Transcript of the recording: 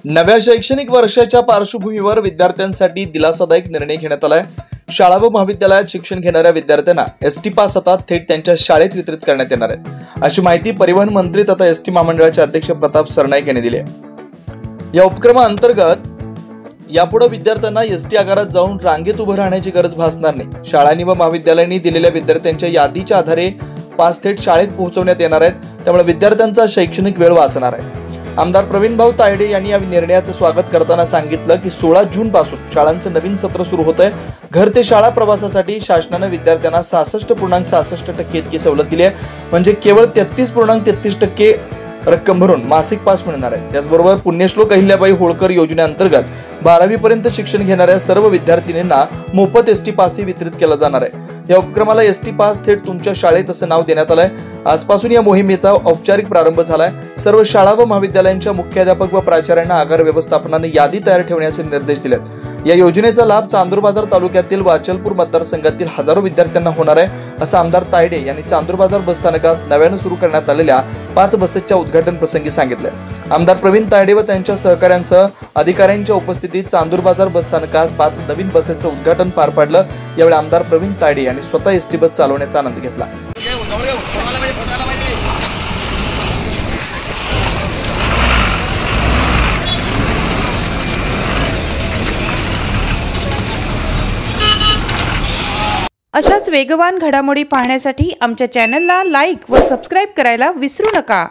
नव्या शैक्षणिक वर्षाच्या पार्श्वभूमीवर विद्यार्थ्यांसाठी दिलासादायक निर्णय घेण्यात आलाय। शाळा व महाविद्यालयात शिक्षण घेणाऱ्या विद्यार्थ्यांना एसटी पास आता थेट त्यांच्या शाळेत वितरित करण्यात येणार आहे, अशी माहिती परिवहन मंत्री तथा एसटी महामंडळाचे अध्यक्ष प्रताप सरनाईक यांनी दिली आहे। या उपक्रमाअंतर्गत यापुढे विद्यार्थ्यांना एसटी आगारात जाऊन रांगेत उभं राहण्याची गरज भासणार नाही। शाळांनी व महाविद्यालयांनी दिलेल्या विद्यार्थ्यांच्या यादीच्या आधारे पास थेट शाळेत पोहोचवण्यात येणार आहेत, त्यामुळे विद्यार्थ्यांचा शैक्षणिक वेळ वाचणार आहे। आमदार प्रवीणभाऊ तायडे यांनी या निर्णयाचं स्वागत करताना सांगितलं की 16 जून पासून शाळांचं नवीन सत्र सुरू होतंय। घर ते शाळा प्रवासासाठी शासनाने विद्यार्थ्यांना 66.66% इतकी सवलत दिली आहे, म्हणजे केवळ 33.33% रक्कम भरून मासिक पास मिळणार आहे। त्याचबरोबर पुण्यश्लोक अहिल्याबाई होळकर योजनेअंतर्गत 12वी पर्यंत शिक्षण घेणाऱ्या सर्व विद्यार्थिनींना मोफत एसटी पासही वितरित केला जाणार आहे। या उपक्रमाला एसटी पास थेट तुमच्या शाळेत असं नाव देण्यात आलंय। आजपासून या मोहिमेचा औपचारिक प्रारंभ झालाय। सर्व शाळा व महाविद्यालयांच्या मुख्याध्यापक व प्राचार्यांना आगार व्यवस्थापनाने यादी तयार ठेवण्याचे निर्देश दिलेत। या योजनेचा लाभ चांदूर बाजार तालुक्यातील वाचलपूर मतदारसंघातील हजारो विद्यार्थ्यांना होणार आहे, असं आमदार तायडे यांनी चांदूर बाजार बस स्थानकात नव्याने सुरू करण्यात आलेल्या 5 बसेसच्या उद्घाटन प्रसंगी सांगितले। आमदार प्रवीण तायडे व त्यांच्या सहकाऱ्यांसह अधिकाऱ्यांच्या उपस्थितीत चांदूर बाजार बस स्थानकात 5 नवीन बसेसचं उद्घाटन पार पडलं। यावेळी आमदार प्रवीण तायडे यांनी स्वतः एसटी बस चालवण्याचा आनंद घेतला। अशाच वेगवान घडामोडी पाहण्यासाठी आमच्या चॅनलला लाईक व सबस्क्राईब करायला विसरू नका।